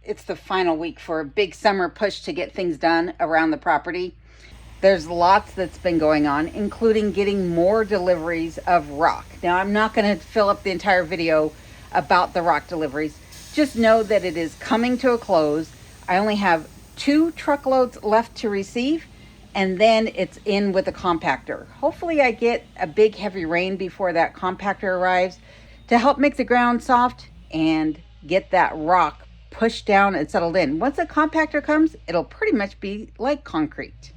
It's the final week for a big summer push to get things done around the property. There's lots that's been going on, including getting more deliveries of rock. Now, I'm not going to fill up the entire video about the rock deliveries. Just know that it is coming to a close. I only have 2 truckloads left to receive, and then it's in with the compactor. Hopefully I get a big heavy rain before that compactor arrives to help make the ground soft and get that rock pushed down and settled in. Once the compactor comes, it'll pretty much be like concrete.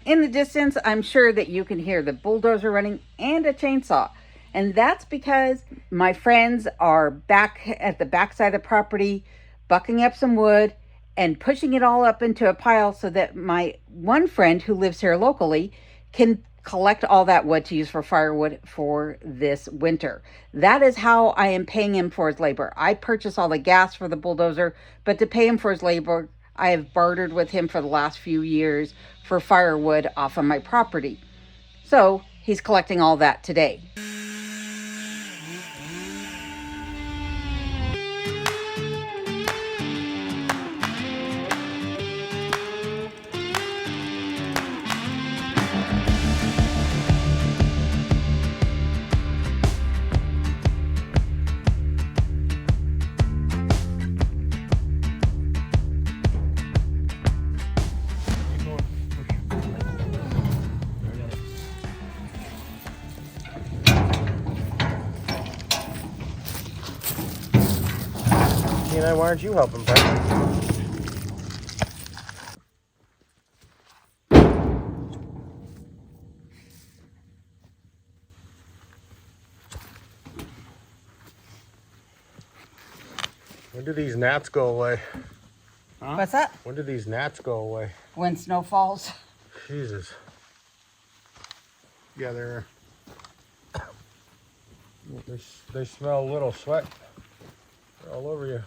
In the distance, I'm sure that you can hear the bulldozer running and a chainsaw. And that's because my friends are back at the backside of the property, bucking up some wood and pushing it all up into a pile so that my one friend who lives here locally can collect all that wood to use for firewood for this winter. That is how I am paying him for his labor. I purchase all the gas for the bulldozer, but to pay him for his labor, I have bartered with him for the last few years for firewood off of my property. So he's collecting all that today. Why aren't you helping, Brett? When do these gnats go away? Huh? What's that? When do these gnats go away? When snow falls. Jesus. Yeah, they smell a little sweat. They're all over you.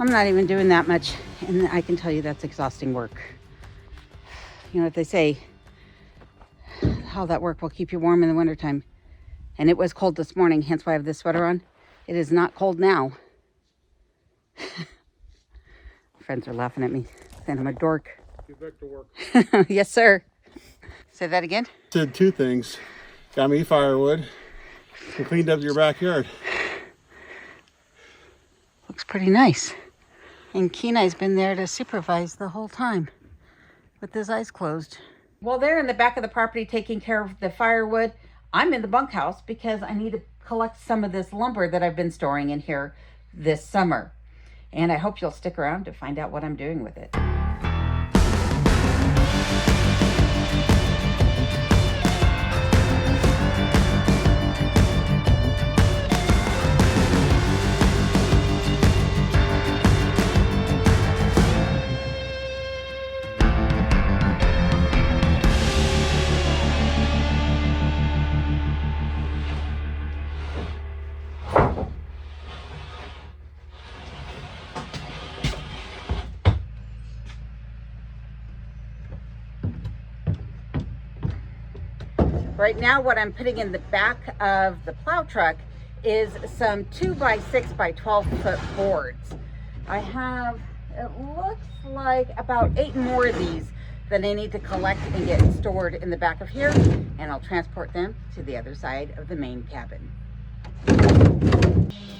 I'm not even doing that much, and I can tell you that's exhausting work. You know what they say, how that work will keep you warm in the wintertime. And it was cold this morning, hence why I have this sweater on. It is not cold now. Friends are laughing at me, saying I'm a dork. Get back to work. Yes, sir. Say that again? Did 2 things. Got me firewood and cleaned up your backyard. Looks pretty nice. And Kenai's been there to supervise the whole time with his eyes closed. While they're in the back of the property taking care of the firewood, I'm in the bunkhouse because I need to collect some of this lumber that I've been storing in here this summer. And I hope you'll stick around to find out what I'm doing with it. Right now, what I'm putting in the back of the plow truck is some 2x6 by 12 foot boards. I have, it looks like about 8 more of these that I need to collect and get stored in the back of here, and I'll transport them to the other side of the main cabin.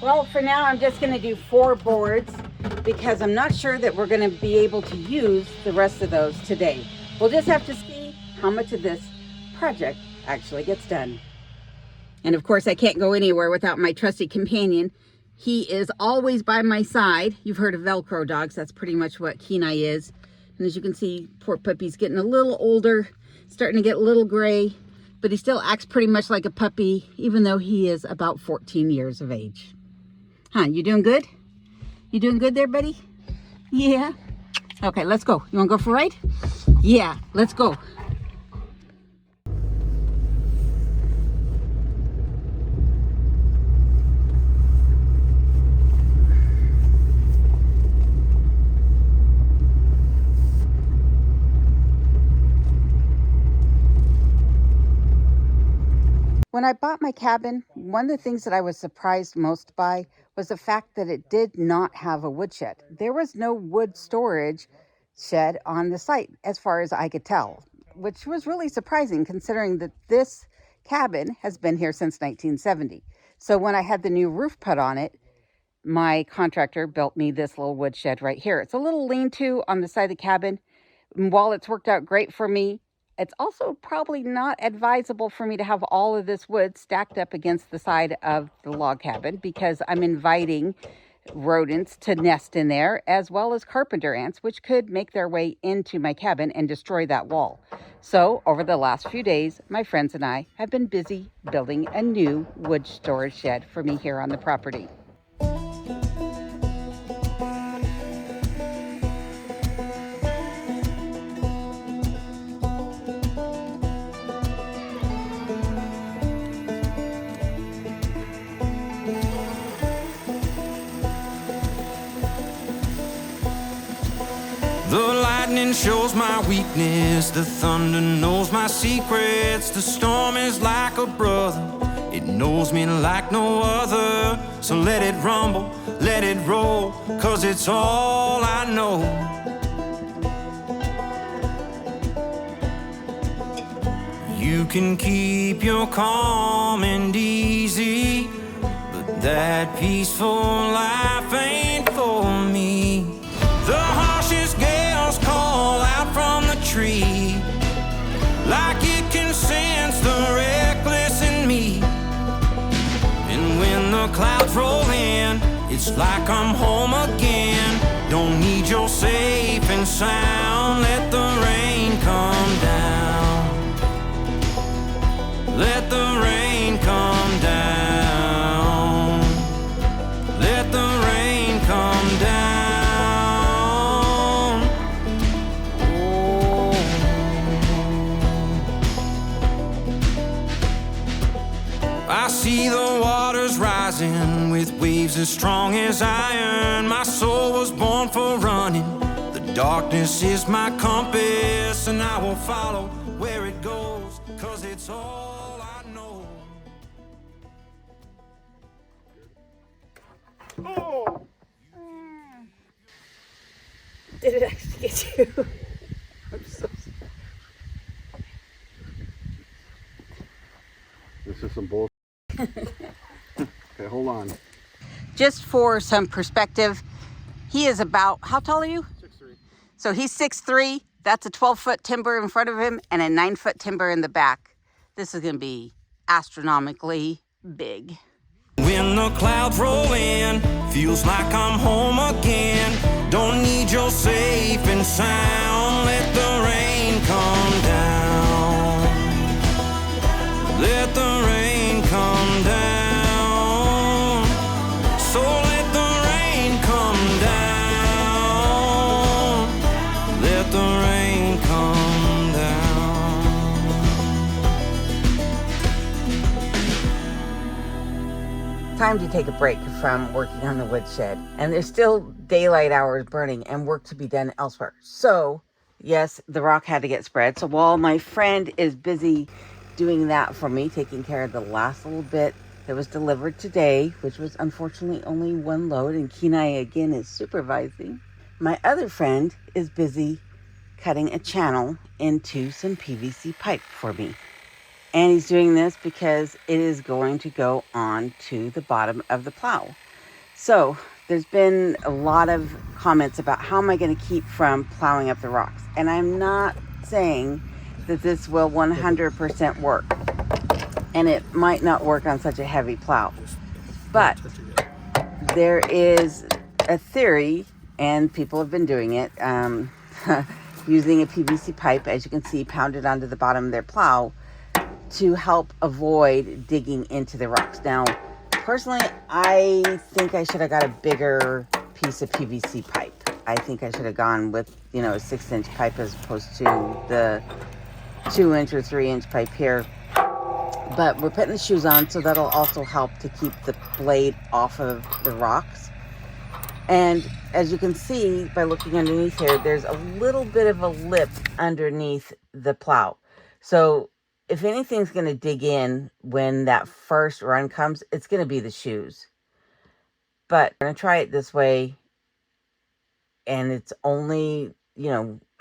Well, for now, I'm just going to do 4 boards because I'm not sure that we're going to be able to use the rest of those today. We'll just have to see how much of this project actually gets done. And of course, I can't go anywhere without my trusty companion. He is always by my side. You've heard of Velcro dogs. That's pretty much what Kenai is. And as you can see, poor puppy's getting a little older, starting to get a little gray, but he still acts pretty much like a puppy, even though he is about 14 years of age. Huh, you doing good? You doing good there, buddy? Yeah. Okay, let's go. You wanna go for a ride? Yeah, let's go. When I bought my cabin, one of the things that I was surprised most by was the fact that it did not have a woodshed. There was no wood storage shed on the site, as far as I could tell, which was really surprising considering that this cabin has been here since 1970. So when I had the new roof put on it, my contractor built me this little woodshed right here. It's a little lean-to on the side of the cabin. And while it's worked out great for me, it's also probably not advisable for me to have all of this wood stacked up against the side of the log cabin because I'm inviting rodents to nest in there, as well as carpenter ants, which could make their way into my cabin and destroy that wall. So over the last few days, my friends and I have been busy building a new wood storage shed for me here on the property. The lightning shows my weakness, the thunder knows my secrets. The storm is like a brother, it knows me like no other. So let it rumble, let it roll, 'cause it's all I know. You can keep your calm and easy, but that peaceful life ain't for me. The harshest gales call out from the tree, like it can sense the reckless in me. And when the clouds roll in, it's like I'm home again. Don't need your safe and sound. Let the rain come down. Let the rain come down. Let the rain come down. I see the waters rising with waves as strong as iron. My soul was born for running. The darkness is my compass, and I will follow where it goes, 'cause it's all I know. Oh! Did it actually get you? I'm so sorry. This is some bull. Okay, hold on. Just for some perspective, he is about, how tall are you? 6'3". So he's 6'3". That's a 12-foot timber in front of him and a 9-foot timber in the back. This is going to be astronomically big. When the clouds roll in, feels like I'm home again. Don't need your safe and sound. Let the rain come down. Let the rain come down. So let the rain come down. Let the rain come down. Time to take a break from working on the woodshed, and there's still daylight hours burning and work to be done elsewhere. So yes, the rock had to get spread. So while my friend is busy doing that for me, taking care of the last little bit that was delivered today, which was unfortunately only one load, and Kenai again is supervising, my other friend is busy cutting a channel into some PVC pipe for me. And he's doing this because it is going to go on to the bottom of the plow. So there's been a lot of comments about how am I going to keep from plowing up the rocks. And I'm not saying that this will 100% work. And it might not work on such a heavy plow. But there is a theory, and people have been doing it, using a PVC pipe, as you can see, pounded onto the bottom of their plow to help avoid digging into the rocks. Now, personally, I think I should have got a bigger piece of PVC pipe. I think I should have gone with, a 6-inch pipe as opposed to the 2-inch or 3-inch pipe here. But we're putting the shoes on, so that'll also help to keep the blade off of the rocks. And as you can see by looking underneath here, there's a little bit of a lip underneath the plow. So if anything's going to dig in when that first run comes, it's going to be the shoes. But I'm going to try it this way. And it's only,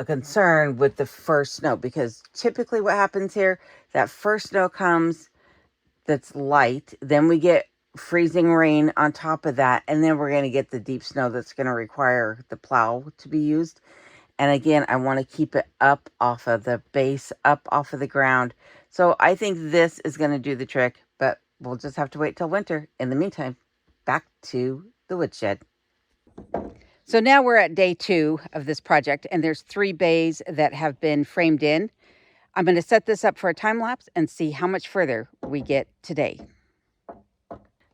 a concern with the first snow, because typically what happens here, that first snow comes that's light, then we get freezing rain on top of that, and then we're going to get the deep snow that's going to require the plow to be used. And again, I want to keep it up off of the base, up off of the ground. So I think this is going to do the trick, but we'll just have to wait till winter. In the meantime, back to the woodshed. So now we're at day 2 of this project, and there's 3 bays that have been framed in. I'm going to set this up for a time lapse and see how much further we get today.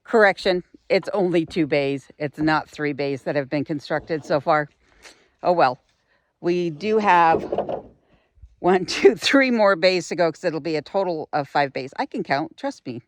Correction, it's only 2 bays. It's not 3 bays that have been constructed so far. Oh well. We do have 1, 2, 3 more bays to go, because it'll be a total of 5 bays. I can count, trust me.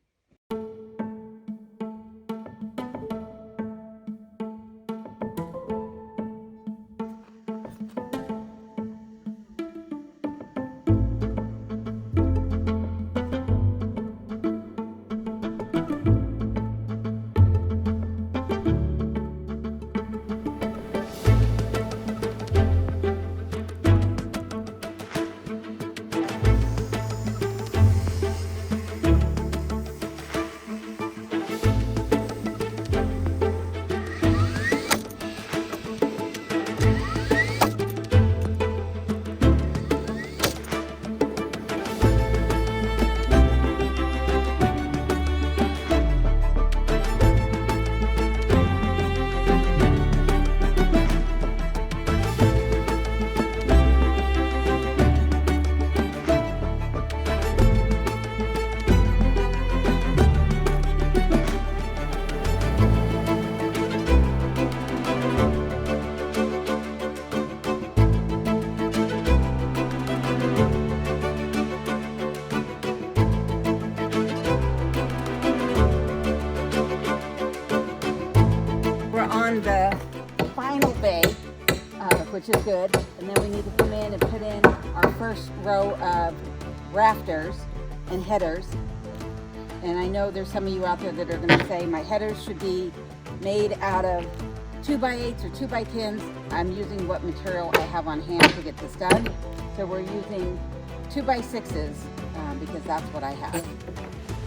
On the final bay, which is good, and then we need to come in and put in our first row of rafters and headers. And I know there's some of you out there that are going to say my headers should be made out of 2x8s or 2x10s. I'm using what material I have on hand to get this done, so we're using 2x6s because that's what I have.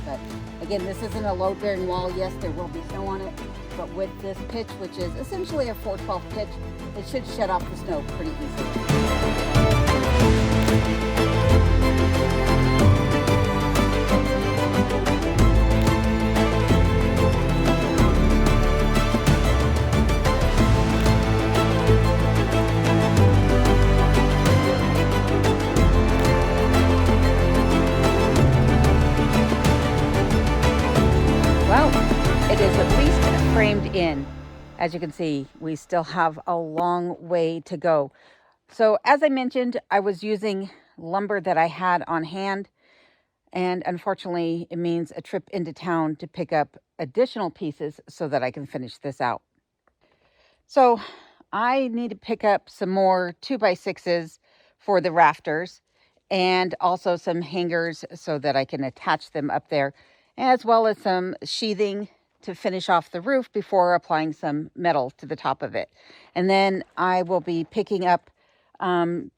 But again, this isn't a load-bearing wall. Yes, there will be snow on it, but with this pitch, which is essentially a 412 pitch, it should shed off the snow pretty easily. It is at least framed in. As you can see, we still have a long way to go. So as I mentioned, I was using lumber that I had on hand, and unfortunately it means a trip into town to pick up additional pieces so that I can finish this out. So I need to pick up some more 2x6s for the rafters, and also some hangers so that I can attach them up there, as well as some sheathing to finish off the roof before applying some metal to the top of it. And then I will be picking up some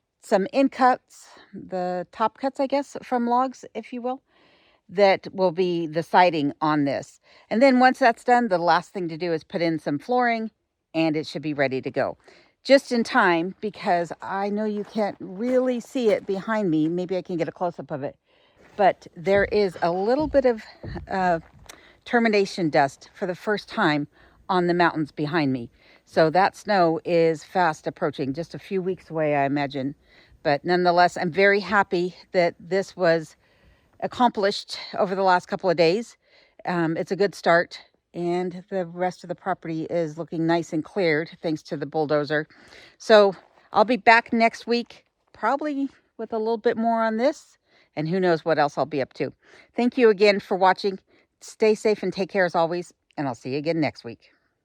end cuts, the top cuts, I guess, from logs, if you will, that will be the siding on this. And then once that's done, the last thing to do is put in some flooring, and it should be ready to go. Just in time, because I know you can't really see it behind me. Maybe I can get a close-up of it. But there is a little bit of termination dust for the first time on the mountains behind me. So that snow is fast approaching, just a few weeks away, I imagine. But nonetheless, I'm very happy that this was accomplished over the last couple of days. It's a good start, and the rest of the property is looking nice and cleared thanks to the bulldozer. So I'll be back next week, probably with a little bit more on this, and who knows what else I'll be up to. Thank you again for watching. Stay safe and take care as always, and I'll see you again next week.